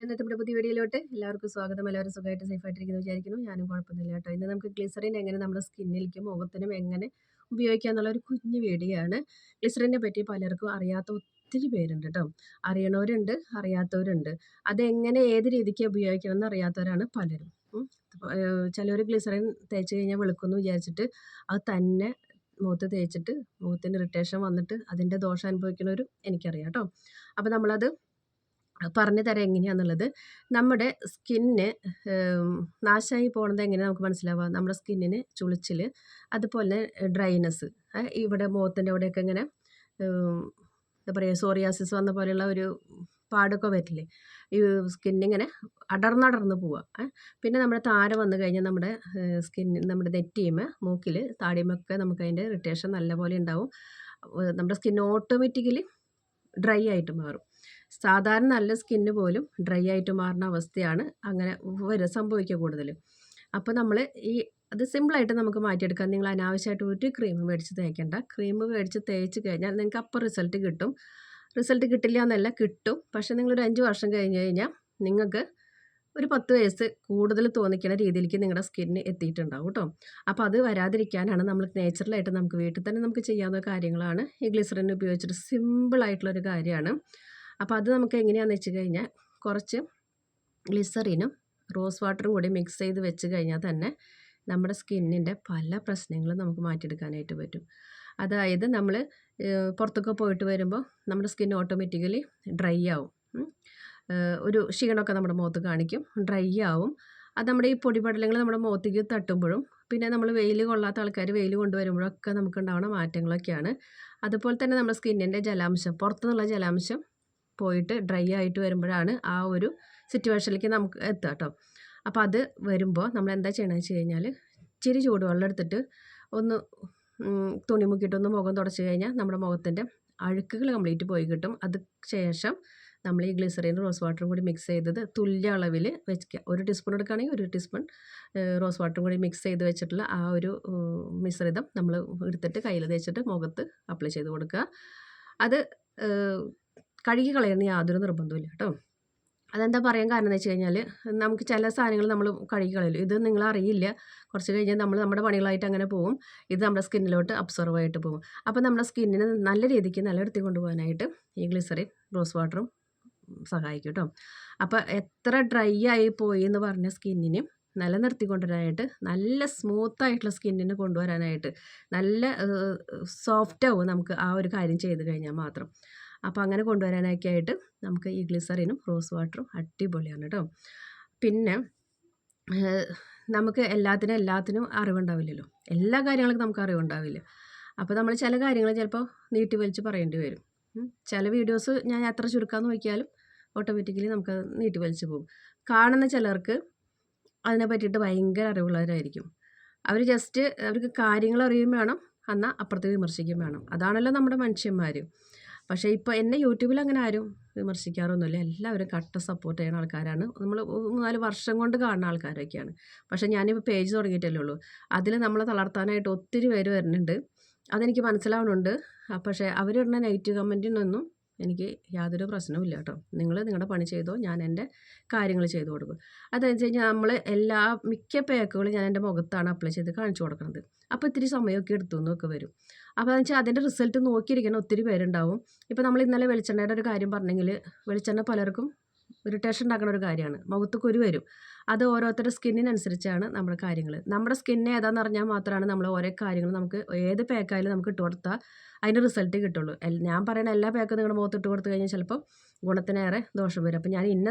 ഇന്നത്തെ നമ്മുടെ പുതിയ വീഡിയോയിലോട്ട് എല്ലാവർക്കും സ്വാഗതം. എല്ലാവരും സുഖമായിട്ട് സേഫായിട്ടിരിക്കുന്നു വിചാരിക്കുന്നു. ഞാനും കുഴപ്പമൊന്നുമില്ല കേട്ടോ. ഇന്ന് നമുക്ക് ഗ്ലിസറിൻ എങ്ങനെ നമ്മുടെ സ്കിന്നിലേക്കും മുഖത്തിനും എങ്ങനെ ഉപയോഗിക്കുക എന്നുള്ള ഒരു കുഞ്ഞു വീഡിയോ ആണ്. ഗ്ലിസറിനെ പറ്റി പലർക്കും അറിയാത്ത ഒത്തിരി പേരുണ്ട് കേട്ടോ. അറിയണവരുണ്ട്, അറിയാത്തവരുണ്ട്. അതെങ്ങനെ ഏത് രീതിക്ക് ഉപയോഗിക്കണം എന്ന് അറിയാത്തവരാണ് പലരും. ചിലർ ഗ്ലിസറിൻ തേച്ച് കഴിഞ്ഞാൽ വെളുക്കുമെന്ന് വിചാരിച്ചിട്ട് അത് തന്നെ മുഖത്ത് തേച്ചിട്ട് മുഖത്തിന് ഇറിറ്റേഷൻ വന്നിട്ട് അതിൻ്റെ ദോഷം അനുഭവിക്കുന്നവരും എനിക്കറിയാം കേട്ടോ. അപ്പോൾ നമ്മളത് പറഞ്ഞു തരാം എങ്ങനെയാണെന്നുള്ളത്. നമ്മുടെ സ്കിന്ന് നാശമായി പോണത് എങ്ങനെയാണ് നമുക്ക് മനസ്സിലാവുക? നമ്മുടെ സ്കിന്നിന് ചുളിച്ചിൽ, അതുപോലെ ഡ്രൈനെസ്, ഇവിടെ മുഖത്തിൻ്റെ അവിടെയൊക്കെ ഇങ്ങനെ എന്താ പറയുക, സോറിയാസിസ് വന്ന പോലെയുള്ള ഒരു പാടൊക്കെ വരില്ലേ, ഈ സ്കിന്നിങ്ങനെ അടർന്നടർന്ന് പോവുക. പിന്നെ നമ്മുടെ താര വന്നു കഴിഞ്ഞാൽ നമ്മുടെ നമ്മുടെ നെറ്റിയുമേ മൂക്കിൽ താടിയുമൊക്കെ നമുക്ക് അതിൻ്റെ ഇറിറ്റേഷൻ നല്ലപോലെ ഉണ്ടാവും. നമ്മുടെ സ്കിൻ ഓട്ടോമാറ്റിക്കലി ഡ്രൈ ആയിട്ട് മാറും. സാധാരണ നല്ല സ്കിന്ന് പോലും ഡ്രൈ ആയിട്ട് മാറുന്ന അവസ്ഥയാണ് അങ്ങനെ സംഭവിക്കുക കൂടുതലും. അപ്പോൾ നമ്മൾ അത് സിമ്പിളായിട്ട് നമുക്ക് മാറ്റിയെടുക്കാം. നിങ്ങൾ അനാവശ്യമായിട്ട് ഒരു ക്രീം മേടിച്ച് തേക്കേണ്ട. ക്രീം മേടിച്ച് തേച്ച് കഴിഞ്ഞാൽ നിങ്ങൾക്ക് അപ്പോൾ റിസൾട്ട് കിട്ടും. റിസൾട്ട് കിട്ടില്ല എന്നല്ല, കിട്ടും. പക്ഷേ നിങ്ങളൊരു 5 വർഷം കഴിഞ്ഞ് കഴിഞ്ഞാൽ നിങ്ങൾക്ക് ഒരു 10 വയസ്സ് കൂടുതൽ തോന്നിക്കുന്ന രീതിയിലേക്ക് നിങ്ങളുടെ സ്കിന്ന് എത്തിയിട്ടുണ്ടാവും കേട്ടോ. അപ്പോൾ അത് വരാതിരിക്കാനാണ് നമ്മൾ നാച്ചുറലായിട്ട് നമുക്ക് വീട്ടിൽ തന്നെ നമുക്ക് ചെയ്യാവുന്ന കാര്യങ്ങളാണ് ഈ ഗ്ലിസറിൻ ഉപയോഗിച്ചിട്ട്. സിമ്പിളായിട്ടുള്ളൊരു കാര്യമാണ്. അപ്പോൾ അത് നമുക്ക് എങ്ങനെയാണെന്ന് വെച്ച് കഴിഞ്ഞാൽ കുറച്ച് ഗ്ലിസറിനും റോസ് വാട്ടറും കൂടി മിക്സ് ചെയ്ത് വെച്ച് കഴിഞ്ഞാൽ തന്നെ നമ്മുടെ സ്കിന്നിൻ്റെ പല പ്രശ്നങ്ങളും നമുക്ക് മാറ്റിയെടുക്കാനായിട്ട് പറ്റും. അതായത് നമ്മൾ പുറത്തൊക്കെ പോയിട്ട് വരുമ്പോൾ നമ്മുടെ സ്കിൻ ഓട്ടോമാറ്റിക്കലി ഡ്രൈ ആവും. ഒരു ക്ഷീണമൊക്കെ നമ്മുടെ മുഖത്ത് കാണിക്കും, ഡ്രൈ ആവും. അത് നമ്മുടെ ഈ പൊടിപടലങ്ങൾ നമ്മുടെ മുഖത്തേക്ക് തട്ടുമ്പോഴും പിന്നെ നമ്മൾ വെയിൽ കൊള്ളാത്ത ആൾക്കാർ വെയിൽ കൊണ്ടുവരുമ്പോഴൊക്കെ നമുക്ക് ഉണ്ടാവുന്ന മാറ്റങ്ങളൊക്കെയാണ്. അതുപോലെ തന്നെ നമ്മുടെ സ്കിന്നിൻ്റെ ജലാംശം, പുറത്തുനിന്നുള്ള ജലാംശം പോയിട്ട് ഡ്രൈ ആയിട്ട് വരുമ്പോഴാണ് ആ ഒരു സിറ്റുവേഷനിലേക്ക് നമുക്ക് എത്തുക കേട്ടോ. അപ്പോൾ അത് വരുമ്പോൾ നമ്മൾ എന്താ ചെയ്യണമെന്ന് വെച്ച് കഴിഞ്ഞാൽ ഇച്ചിരി ചൂടുവെള്ളം എടുത്തിട്ട് ഒന്ന് തുണി മുക്കിയിട്ടൊന്ന് മുഖം തുടച്ച് കഴിഞ്ഞാൽ നമ്മുടെ മുഖത്തിൻ്റെ അഴുക്കുകൾ കംപ്ലീറ്റ് പോയി കിട്ടും. അത് ശേഷം നമ്മൾ ഈ ഗ്ലിസറിനും റോസ് വാട്ടറും കൂടി മിക്സ് ചെയ്തത് തുല്യ അളവിൽ വെക്കുക. 1 ടീസ്പൂൺ എടുക്കുകയാണെങ്കിൽ 1 ടീസ്പൂൺ റോസ് വാട്ടറും കൂടി മിക്സ് ചെയ്ത് വെച്ചിട്ടുള്ള ആ ഒരു മിശ്രിതം നമ്മൾ എടുത്തിട്ട് കയ്യിൽ തേച്ചിട്ട് മുഖത്ത് അപ്ലൈ ചെയ്ത് കൊടുക്കുക. അത് കഴുകി കളയണമെന്ന് യാതൊരു നിർബന്ധമില്ല കേട്ടോ. അതെന്താ പറയാൻ കാരണം എന്ന് വെച്ച് കഴിഞ്ഞാൽ നമുക്ക് ചില സാധനങ്ങൾ നമ്മൾ കഴുകി കളയല്ലോ. ഇത് നിങ്ങളറിയില്ല, കുറച്ച് കഴിഞ്ഞാൽ നമ്മൾ നമ്മുടെ പണികളായിട്ട് അങ്ങനെ പോകും. ഇത് നമ്മുടെ സ്കിന്നിലോട്ട് അബ്സർവ് ആയിട്ട് പോകും. അപ്പോൾ നമ്മുടെ സ്കിന്നിന് നല്ല രീതിക്ക് നിലനിർത്തി കൊണ്ടുപോകാനായിട്ട് ഈ ഗ്ലിസറിൻ റോസ് വാട്ടറും സഹായിക്കും കേട്ടോ. അപ്പോൾ എത്ര ഡ്രൈ ആയി പോയി എന്ന് പറഞ്ഞ സ്കിന്നിന് നിലനിർത്തി കൊണ്ടുവരാനായിട്ട്, നല്ല സ്മൂത്തായിട്ടുള്ള സ്കിന്നിന് കൊണ്ടുവരാനായിട്ട്, നല്ല സോഫ്റ്റ് ആവും നമുക്ക് ആ ഒരു കാര്യം ചെയ്ത് കഴിഞ്ഞാൽ മാത്രം. അപ്പോൾ അങ്ങനെ കൊണ്ടുവരാനൊക്കെ ആയിട്ട് നമുക്ക് ഈ ഗ്ലിസറിനും റോസ് വാട്ടറും അടിപൊളിയാണ് കേട്ടോ. പിന്നെ നമുക്ക് എല്ലാത്തിനും അറിവുണ്ടാവില്ലല്ലോ, എല്ലാ കാര്യങ്ങൾക്കും നമുക്ക് അറിവുണ്ടാവില്ല. അപ്പോൾ നമ്മൾ ചില കാര്യങ്ങൾ ചിലപ്പോൾ നീട്ടി വലിച്ച് പറയേണ്ടി വരും. ചില വീഡിയോസ് ഞാൻ എത്ര ചുരുക്കാന്ന് നോക്കിയാലും ഓട്ടോമാറ്റിക്കലി നമുക്ക് നീട്ടി വലിച്ച് പോകും. കാണുന്ന ചിലർക്ക് അതിനെ പറ്റിയിട്ട് ഭയങ്കര അറിവുള്ളവരായിരിക്കും. അവർക്ക് കാര്യങ്ങൾ അറിയുകയും വേണം, എന്നാൽ അപ്പുറത്ത് വിമർശിക്കുകയും വേണം. അതാണല്ലോ നമ്മുടെ മനുഷ്യന്മാർ. പക്ഷേ ഇപ്പോൾ എന്നെ യൂട്യൂബിൽ അങ്ങനെ ആരും വിമർശിക്കാറൊന്നുമില്ല. എല്ലാവരും കട്ട സപ്പോർട്ട് ചെയ്യുന്ന ആൾക്കാരാണ്. നമ്മൾ 4 വർഷം കൊണ്ട് കാണുന്ന ആൾക്കാരൊക്കെയാണ്. പക്ഷേ ഞാനിപ്പോൾ പേജ് തുടങ്ങിയിട്ടല്ലേ ഉള്ളൂ. അതിൽ നമ്മളെ തളർത്താനായിട്ട് ഒത്തിരി പേര് വരുന്നുണ്ട്. അതെനിക്ക് മനസ്സിലാവുന്നുണ്ട്. പക്ഷേ അവരിടുന്ന നെഗറ്റീവ് കമൻറ്റിനൊന്നും എനിക്ക് യാതൊരു പ്രശ്നവുമില്ല കേട്ടോ. നിങ്ങൾ നിങ്ങളുടെ പണി ചെയ്തോ, ഞാൻ എൻ്റെ കാര്യങ്ങൾ ചെയ്തു കൊടുക്കും. അതെന്ന് വെച്ച് കഴിഞ്ഞാൽ മിക്ക പാക്കുകളും ഞാൻ എൻ്റെ മുഖത്താണ് അപ്ലൈ ചെയ്ത് കാണിച്ചു കൊടുക്കുന്നത്. അപ്പോൾ ഇത്തിരി സമയമൊക്കെ എടുത്തു എന്നൊക്കെ വരും. അപ്പോൾ എന്ന് വെച്ചാൽ അതിൻ്റെ റിസൾട്ട് നോക്കിയിരിക്കുന്ന ഒത്തിരി പേരുണ്ടാവും. ഇപ്പോൾ നമ്മൾ ഇന്നലെ വെളിച്ചെണ്ണയുടെ ഒരു കാര്യം പറഞ്ഞെങ്കിൽ, വെളിച്ചെണ്ണ പലർക്കും ഇറിറ്റേഷൻ ഉണ്ടാക്കുന്ന ഒരു കാര്യമാണ്. മുഖത്ത് കുരു വരും. അത് ഓരോരുത്തരുടെ സ്കിന്നിനനുസരിച്ചാണ് നമ്മുടെ കാര്യങ്ങൾ. നമ്മുടെ സ്കിന്ന് ഏതാണെന്ന് അറിഞ്ഞാൽ മാത്രമാണ് നമ്മൾ ഓരോ കാര്യങ്ങൾ നമുക്ക് ഏത് പാക്കായാലും നമുക്ക് ഇട്ട് കൊടുത്താൽ അതിൻ്റെ റിസൾട്ട് കിട്ടുള്ളൂ. ഞാൻ പറയുന്ന എല്ലാ പാക്കും നിങ്ങളുടെ മുഖത്ത് ഇട്ട് കൊടുത്തു കഴിഞ്ഞാൽ ചിലപ്പോൾ ഗുണത്തിനേറെ ദോഷം വരും. അപ്പോൾ ഞാൻ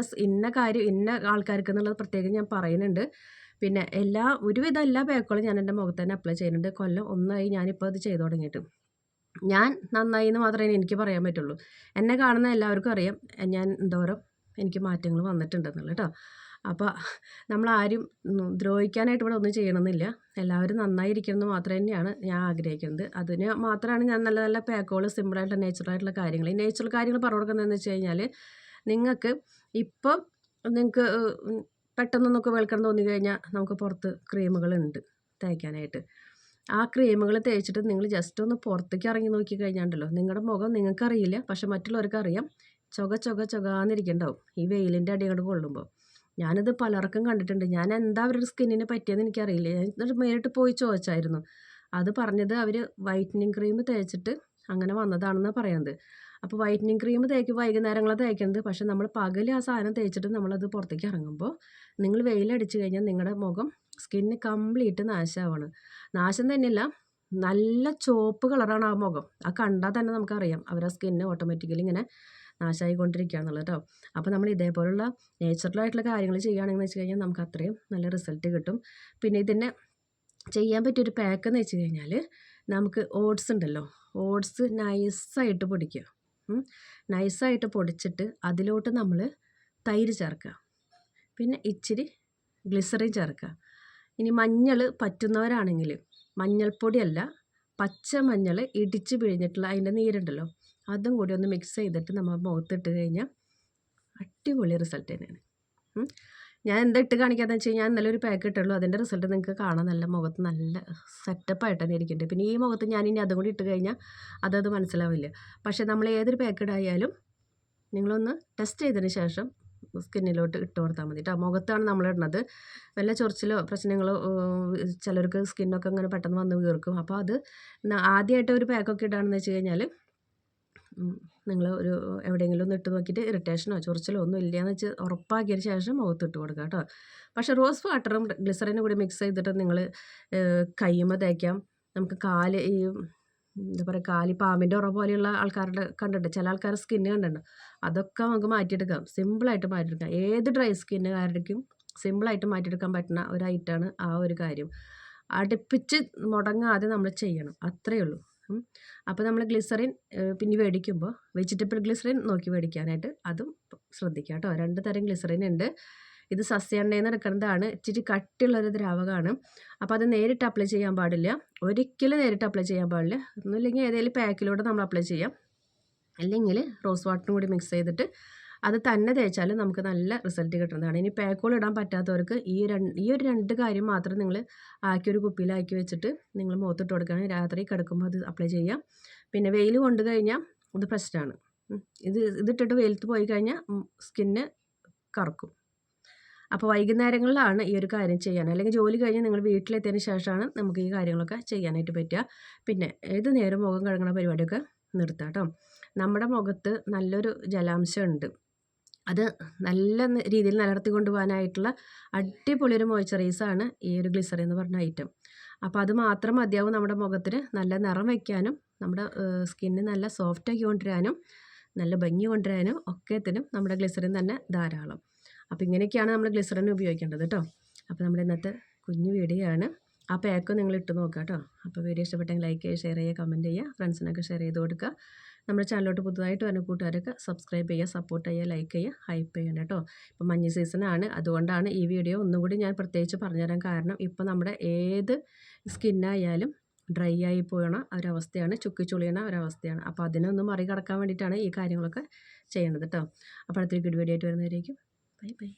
ഇന്ന കാര്യം ഇന്ന ആൾക്കാർക്ക് എന്നുള്ളത് പ്രത്യേകം ഞാൻ പറയുന്നുണ്ട്. പിന്നെ ഒരുവിധം എല്ലാ പാക്കുകളും ഞാൻ എൻ്റെ മുഖത്ത് തന്നെ അപ്ലൈ ചെയ്യുന്നുണ്ട്. കൊല്ലം 1 ഞാനിപ്പോൾ അത് ചെയ്തു തുടങ്ങിയിട്ട്. ഞാൻ നന്നായി എന്ന് മാത്രമേ എനിക്ക് പറയാൻ പറ്റുള്ളൂ. എന്നെ കാണുന്ന എല്ലാവർക്കും അറിയാം ഞാൻ എന്തോരം എനിക്ക് മാറ്റങ്ങൾ വന്നിട്ടുണ്ടെന്നുള്ളത് കേട്ടോ. അപ്പോൾ നമ്മളാരും ദ്രോഹിക്കാനായിട്ട് ഇവിടെ ഒന്നും ചെയ്യണമെന്നില്ല. എല്ലാവരും നന്നായിരിക്കണം എന്ന് മാത്രം തന്നെയാണ് ഞാൻ ആഗ്രഹിക്കുന്നത്. അതിന് മാത്രമാണ് ഞാൻ നല്ല നല്ല പാക്കുകൾ, സിമ്പിളായിട്ടുള്ള നാച്ചുറലായിട്ടുള്ള കാര്യങ്ങൾ, ഈ നാച്ചുറൽ കാര്യങ്ങൾ പറഞ്ഞു കൊടുക്കുന്നതെന്ന് വെച്ച് കഴിഞ്ഞാൽ, നിങ്ങൾക്ക് പെട്ടെന്നൊന്നൊക്കെ വെളുക്കണം തോന്നി കഴിഞ്ഞാൽ നമുക്ക് പുറത്ത് ക്രീമുകളുണ്ട് തേക്കാനായിട്ട്. ആ ക്രീമുകൾ തേച്ചിട്ട് നിങ്ങൾ ജസ്റ്റ് ഒന്ന് പുറത്തേക്ക് ഇറങ്ങി നോക്കി കഴിഞ്ഞാൽ ഉണ്ടല്ലോ, നിങ്ങളുടെ മുഖം നിങ്ങൾക്കറിയില്ല, പക്ഷെ മറ്റുള്ളവർക്ക് അറിയാം ചൊകാന്നിരിക്കണ്ടാവും ഈ വെയിലിൻ്റെ അടി അങ്ങോട്ട് കൊള്ളുമ്പോൾ. ഞാനിത് പലർക്കും കണ്ടിട്ടുണ്ട്. ഞാൻ എന്താ അവരുടെ സ്കിന്നിന് പറ്റിയതെന്ന് എനിക്കറിയില്ല. ഞാൻ എന്നിട്ട് നേരിട്ട് പോയി ചോദിച്ചായിരുന്നു. അത് പറഞ്ഞത് അവർ വൈറ്റനിങ് ക്രീം തേച്ചിട്ട് അങ്ങനെ വന്നതാണെന്നാണ് പറയുന്നത്. അപ്പോൾ വൈറ്റനിങ് ക്രീം വൈകുന്നേരങ്ങളാണ് തേക്കുന്നത്. പക്ഷേ നമ്മൾ പകൽ ആ സാധനം തേച്ചിട്ട് നമ്മളത് പുറത്തേക്ക് ഇറങ്ങുമ്പോൾ നിങ്ങൾ വെയിലടിച്ച് കഴിഞ്ഞാൽ നിങ്ങളുടെ മുഖം സ്കിന്ന് കംപ്ലീറ്റ് നാശമാവാണ്. നാശം തന്നെയല്ല, നല്ല ചുവപ്പ് കളറാണ് ആ മുഖം. ആ കണ്ടാൽ തന്നെ നമുക്കറിയാം അവരുടെ സ്കിന്ന് ഓട്ടോമാറ്റിക്കലി ഇങ്ങനെ നാശമായിക്കൊണ്ടിരിക്കുക എന്നുള്ളത് കേട്ടോ. അപ്പോൾ നമ്മൾ ഇതേപോലുള്ള നേച്ചുറലായിട്ടുള്ള കാര്യങ്ങൾ ചെയ്യുകയാണെന്ന് വെച്ച് കഴിഞ്ഞാൽ നമുക്ക് അത്രയും നല്ല റിസൾട്ട് കിട്ടും. പിന്നെ ഇതിനെ ചെയ്യാൻ പറ്റിയൊരു പാക്കെന്ന് വെച്ച് കഴിഞ്ഞാൽ നമുക്ക് ഓട്സ് ഉണ്ടല്ലോ, ഓട്സ് നൈസായിട്ട് പൊടിക്കുക. നൈസായിട്ട് പൊടിച്ചിട്ട് അതിലോട്ട് നമ്മൾ തൈര് ചേർക്കുക, പിന്നെ ഇച്ചിരി ഗ്ലിസറിൻ ചേർക്കുക. ഇനി മഞ്ഞൾ പറ്റുന്നവരാണെങ്കിൽ മഞ്ഞൾപ്പൊടിയല്ല, പച്ച മഞ്ഞൾ ഇടിച്ച് പിഴിഞ്ഞിട്ടുള്ള അതിൻ്റെ നീരുണ്ടല്ലോ അതും കൂടി ഒന്ന് മിക്സ് ചെയ്തിട്ട് നമ്മൾ മുഖത്തിട്ട് കഴിഞ്ഞാൽ അടിപൊളി റിസൾട്ട് തന്നെയാണ്. ഞാൻ എന്താ ഇട്ട് കാണിക്കാമെന്ന് വെച്ച് കഴിഞ്ഞാൽ ഇന്നലെ ഒരു പാക്ക് ഇട്ടുള്ളൂ. അതിൻ്റെ റിസൾട്ട് നിങ്ങൾക്ക് കാണാൻ നല്ല മുഖത്ത് നല്ല സെറ്റപ്പായിട്ട് തന്നെ ഇരിക്കുന്നുണ്ട്. പിന്നെ ഈ മുഖത്ത് ഞാനിനി അതും കൂടി ഇട്ട് കഴിഞ്ഞാൽ അതത് മനസ്സിലാവില്ല. പക്ഷേ നമ്മൾ ഏതൊരു പാക്ക് ഇടായാലും നിങ്ങളൊന്ന് ടെസ്റ്റ് ചെയ്തതിന് ശേഷം സ്കിന്നിലോട്ട് ഇട്ട് കൊടുത്താൽ മതി കേട്ടോ. മുഖത്താണ് നമ്മൾ ഇടുന്നത്. വല്ല ചൊറിച്ചിലോ പ്രശ്നങ്ങളോ ചിലർക്ക് സ്കിന്നൊക്കെ ഇങ്ങനെ പെട്ടെന്ന് വന്ന് വീർക്കും. അപ്പോൾ അത് ആദ്യമായിട്ട് ഒരു പാക്കൊക്കെ ഇടുകയാണെന്ന് വെച്ച് കഴിഞ്ഞാൽ നിങ്ങൾ ഒരു എവിടെയെങ്കിലും ഒന്ന് ഇട്ട് നോക്കിയിട്ട് ഇറിറ്റേഷനോ ചൊറിച്ചിലോ ഒന്നും ഇല്ലയെന്ന് വെച്ച് ഉറപ്പാക്കിയതിന് ശേഷം മുഖത്തിട്ട് കൊടുക്കുക കേട്ടോ. പക്ഷേ റോസ് വാട്ടറും ഗ്ലിസറിനും കൂടി മിക്സ് ചെയ്തിട്ട് നിങ്ങൾ കയ്യുമ്മ തേക്കാം. നമുക്ക് കാല് ഈ എന്താ പറയുക, കാലി പാമ്പിൻ്റെ ഉറ പോലെയുള്ള ആൾക്കാരുടെ കണ്ടിട്ടുണ്ട്, ചില ആൾക്കാരുടെ സ്കിന്ന് കണ്ടിട്ടുണ്ട്. അതൊക്കെ നമുക്ക് മാറ്റിയെടുക്കാം, സിമ്പിളായിട്ട് മാറ്റിയെടുക്കാം. ഏത് ഡ്രൈ സ്കിന്നുകാർക്കും സിമ്പിളായിട്ട് മാറ്റിയെടുക്കാൻ പറ്റുന്ന ഒരു ഐറ്റമാണ് ആ ഒരു കാര്യം. അടുപ്പിച്ച് മുടങ്ങാതെ നമ്മൾ ചെയ്യണം, അത്രയേ ഉള്ളൂ. അപ്പോൾ നമ്മൾ ഗ്ലിസറിൻ പിന്നെ മേടിക്കുമ്പോൾ വെജിറ്റബിൾ ഗ്ലിസറിൻ നോക്കി മേടിക്കാനായിട്ട് അതും ശ്രദ്ധിക്കുക കേട്ടോ. 2 തരം ഗ്ലിസറിൻ ഉണ്ട്. ഇത് സസ്യ എണ്ണയിൽ നിന്ന് എടുക്കുന്നതാണ്. ഇച്ചിരി കട്ടിയുള്ളൊരു ദ്രാവകമാണ്. അപ്പോൾ അത് നേരിട്ട് അപ്ലൈ ചെയ്യാൻ പാടില്ല, ഒരിക്കലും നേരിട്ട് അപ്ലൈ ചെയ്യാൻ പാടില്ല. ഒന്നുമില്ലെങ്കിൽ ഏതെങ്കിലും പാക്കിലൂടെ നമ്മൾ അപ്ലൈ ചെയ്യാം, അല്ലെങ്കിൽ റോസ് വാട്ടറും കൂടി മിക്സ് ചെയ്തിട്ട് അത് തന്നെ തേച്ചാലും നമുക്ക് നല്ല റിസൾട്ട് കിട്ടുന്നതാണ്. ഇനി പാക്കുകൾ ഇടാൻ പറ്റാത്തവർക്ക് ഈ ഒരു 2 കാര്യം മാത്രം നിങ്ങൾ ഒരു കുപ്പിയിലാക്കി വെച്ചിട്ട് നിങ്ങൾ മുഖത്തിട്ട് കൊടുക്കുകയാണെങ്കിൽ രാത്രി കിടക്കുമ്പോൾ അത് അപ്ലൈ ചെയ്യാം. പിന്നെ വെയിൽ കൊണ്ട് കഴിഞ്ഞാൽ ഇത് പ്രശ്നമാണ്. ഇതിട്ടിട്ട് വെയിലത്ത് പോയി കഴിഞ്ഞാൽ സ്കിന്ന് കറക്കും. അപ്പോൾ വൈകുന്നേരങ്ങളിലാണ് ഈ ഒരു കാര്യം ചെയ്യാൻ, അല്ലെങ്കിൽ ജോലി കഴിഞ്ഞ് നിങ്ങൾ വീട്ടിലെത്തിയതിന് ശേഷമാണ് നമുക്ക് ഈ കാര്യങ്ങളൊക്കെ ചെയ്യാനായിട്ട് പറ്റുക. പിന്നെ ഏത് നേരം മുഖം കഴുകുന്ന പരിപാടിയൊക്കെ നിർത്താം കേട്ടോ. നമ്മുടെ മുഖത്ത് നല്ലൊരു ജലാംശം ഉണ്ട്, അത് നല്ല രീതിയിൽ നിലനിർത്തി കൊണ്ടുപോകാനായിട്ടുള്ള അടിപൊളി ഒരു മോയ്സ്ചറൈസാണ് ഈ ഒരു ഗ്ലിസറിൻ എന്ന് പറഞ്ഞ ഐറ്റം. അപ്പോൾ അത് മാത്രം മതിയാവും നമ്മുടെ മുഖത്തിന് നല്ല നിറം വയ്ക്കാനും നമ്മുടെ സ്കിന്ന് നല്ല സോഫ്റ്റാക്കി കൊണ്ടുവരാനും നല്ല ഭംഗി കൊണ്ടുവരാനും ഒക്കത്തിനും നമ്മുടെ ഗ്ലിസറിൻ തന്നെ ധാരാളം. അപ്പോൾ ഇങ്ങനെയൊക്കെയാണ് നമ്മൾ ഗ്ലിസറിൻ ഉപയോഗിക്കേണ്ടത് കേട്ടോ. അപ്പോൾ നമ്മുടെ ഇന്നത്തെ കുഞ്ഞു വീഡിയോ ആണ്. ആ പാക്ക് നിങ്ങൾ ഇട്ട് നോക്കുക കേട്ടോ. അപ്പോൾ വീഡിയോ ഇഷ്ടപ്പെട്ടെങ്കിൽ ലൈക്ക് ചെയ്യുക, ഷെയർ ചെയ്യുക, കമൻറ്റ് ചെയ്യുക, ഫ്രണ്ട്സിനൊക്കെ ഷെയർ ചെയ്ത് കൊടുക്കുക. നമ്മുടെ ചാനലിലോട്ട് പുതുതായിട്ട് വരുന്ന കൂട്ടുകാരൊക്കെ സബ്സ്ക്രൈബ് ചെയ്യുക, സപ്പോർട്ട് ചെയ്യുക, ലൈക്ക് ചെയ്യുക, ഹൈപ്പ് ചെയ്യണം കേട്ടോ. ഇപ്പോൾ മഞ്ഞ് സീസണാണ്, അതുകൊണ്ടാണ് ഈ വീഡിയോ ഒന്നുകൂടി ഞാൻ പ്രത്യേകിച്ച് പറഞ്ഞുതരാൻ കാരണം. ഇപ്പോൾ നമ്മുടെ ഏത് സ്കിന്നായാലും ഡ്രൈ ആയി പോകണ ഒരവസ്ഥയാണ്, ചുക്കി ചുളിയണ ഒരവസ്ഥയാണ്. അപ്പോൾ അതിനൊന്നും മറികടക്കാൻ വേണ്ടിയിട്ടാണ് ഈ കാര്യങ്ങളൊക്കെ ചെയ്യണത് കേട്ടോ. അപ്പോൾ അടുത്തൊരു വീഡിയോ ആയിട്ട് വരുന്നവരേക്കും ബൈ ബൈ.